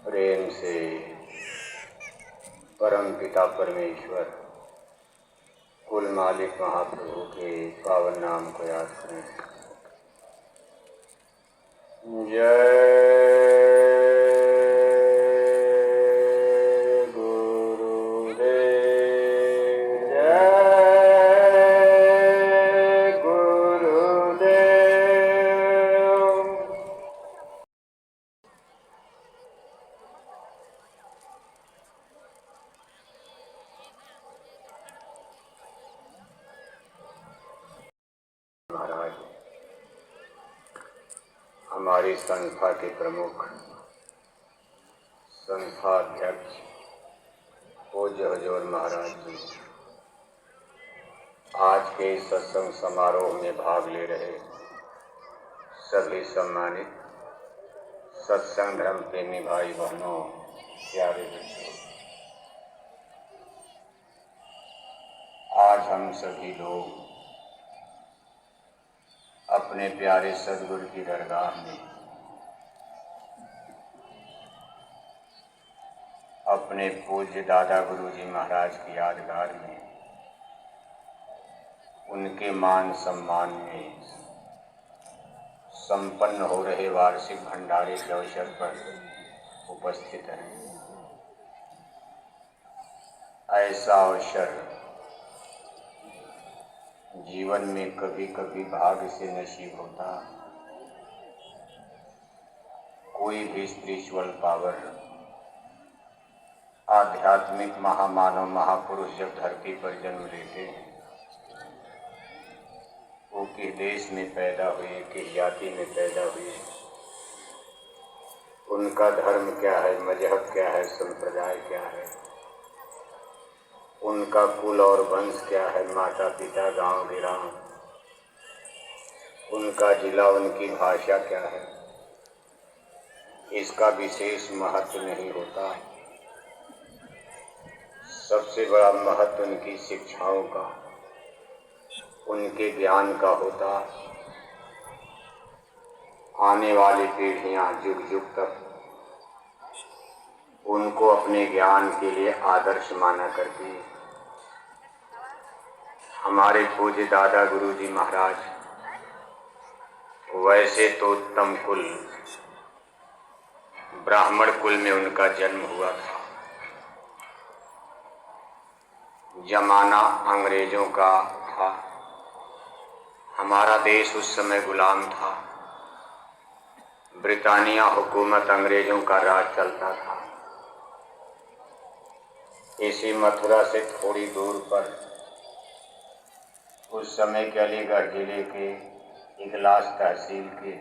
प्रेम से परम पिता परमेश्वर कुल मालिक महाप्रभु के पावन नाम को याद करें। जय महाराज, हमारी संस्था के प्रमुख संस्था अध्यक्ष पूज्य हजूर महाराज जी आज के सत्संग समारोह में भाग ले रहे सभी सम्मानित सत्संग धर्म प्रेमी भाई बहनों, प्यारे बच्चों, आज हम सभी लोग अपने प्यारे सदगुरु की दरगाह में अपने पूज्य दादा गुरु जी महाराज की यादगार में उनके मान सम्मान में संपन्न हो रहे वार्षिक भंडारे के अवसर पर उपस्थित हैं। ऐसा अवसर जीवन में कभी कभी भाग्य से नसीब होता। कोई भी स्पिरिचुअल पावर, आध्यात्मिक महामानव महापुरुष जब धरती पर जन्म लेते हैं, वो किस देश में पैदा हुए, किस जाति में पैदा हुए, उनका धर्म क्या है, मजहब क्या है, संप्रदाय क्या है, उनका कुल और वंश क्या है, माता पिता गांव गिराम, उनका जिला, उनकी भाषा क्या है, इसका विशेष महत्व नहीं होता। सबसे बड़ा महत्व उनकी शिक्षाओं का, उनके ज्ञान का होता। आने वाली पीढ़ियां जुग जुग तक उनको अपने ज्ञान के लिए आदर्श माना करती। हमारे पूज्य दादा गुरु जी महाराज वैसे तो उत्तम कुल ब्राह्मण कुल में उनका जन्म हुआ था। जमाना अंग्रेजों का था, हमारा देश उस समय गुलाम था, ब्रिटानिया हुकूमत, अंग्रेजों का राज चलता था। इसी मथुरा से थोड़ी दूर पर उस समय के अलीगढ़ जिले के इगलास तहसील के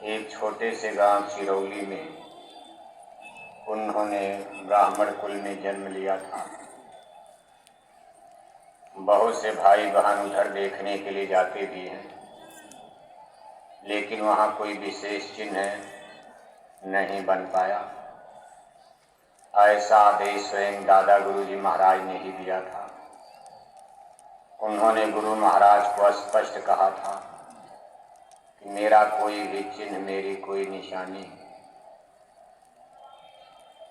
एक छोटे से गांव चिरौली में उन्होंने ब्राह्मण कुल में जन्म लिया था। बहुत से भाई बहन उधर देखने के लिए जाते भी हैं, लेकिन वहाँ कोई विशेष चिन्ह नहीं बन पाया। ऐसा आदेश स्वयं दादा गुरु जी महाराज ने ही दिया था। उन्होंने गुरु महाराज को स्पष्ट कहा था कि मेरा कोई भी चिन्ह, मेरी कोई निशानी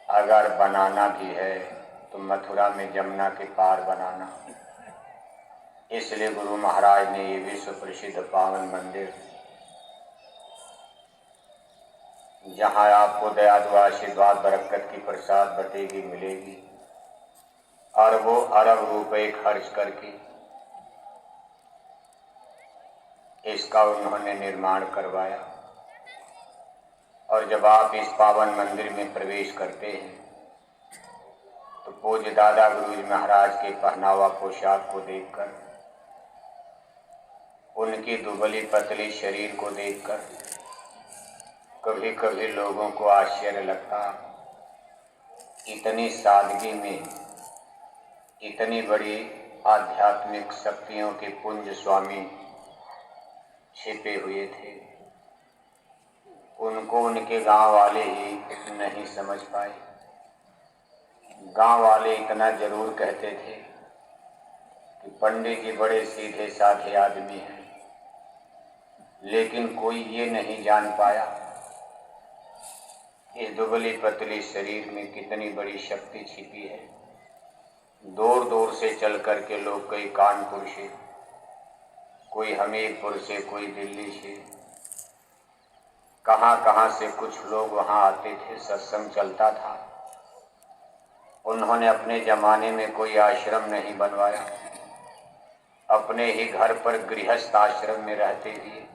अगर बनाना भी है तो मथुरा में जमुना के पार बनाना। इसलिए गुरु महाराज ने ये विश्व प्रसिद्ध पावन मंदिर, जहाँ आपको दया दुआ आशीर्वाद बरकत की प्रसाद बटेगी मिलेगी, अरबों अरब रुपए खर्च करके इसका उन्होंने निर्माण करवाया। और जब आप इस पावन मंदिर में प्रवेश करते हैं तो पूज्य दादा गुरु जी महाराज के पहनावा पोशाक को देखकर, उनकी दुबली पतली शरीर को देखकर कभी कभी लोगों को आश्चर्य लगता। इतनी सादगी में इतनी बड़ी आध्यात्मिक शक्तियों के पुंज स्वामी छिपे हुए थे। उनको उनके गांव वाले ही नहीं समझ पाए। गांव वाले इतना जरूर कहते थे कि पंडित जी बड़े सीधे साधे आदमी हैं, लेकिन कोई ये नहीं जान पाया इस दुबली पतली शरीर में कितनी बड़ी शक्ति छिपी है। दूर दूर से चल कर के लोग, कोई कानपुर से, कोई हमीरपुर से, कोई दिल्ली से, कहाँ कहाँ से कुछ लोग वहाँ आते थे, सत्संग चलता था। उन्होंने अपने जमाने में कोई आश्रम नहीं बनवाया, अपने ही घर पर गृहस्थ आश्रम में रहते ही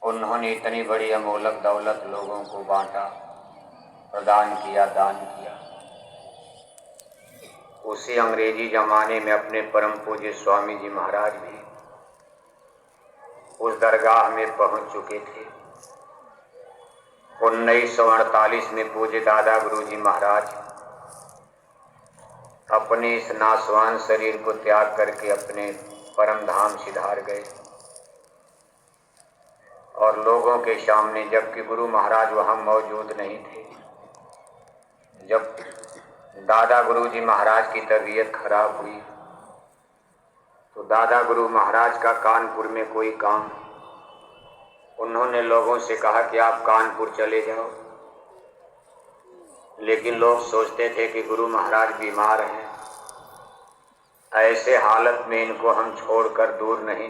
उन्होंने इतनी बड़ी अमोलक दौलत लोगों को बांटा, प्रदान किया, दान किया। उसी अंग्रेजी जमाने में अपने परम पूज्य स्वामी जी महाराज भी उस दरगाह में पहुंच चुके थे। 1948 में पूज्य दादा गुरु जी महाराज अपने इस नासवान शरीर को त्याग करके अपने परम धाम सिधार गए। और लोगों के सामने, जबकि गुरु महाराज वहां मौजूद नहीं थे, जब दादा गुरु जी महाराज की तबीयत खराब हुई तो दादा गुरु महाराज का कानपुर में कोई काम, उन्होंने लोगों से कहा कि आप कानपुर चले जाओ। लेकिन लोग सोचते थे कि गुरु महाराज बीमार हैं, ऐसे हालत में इनको हम छोड़कर दूर नहीं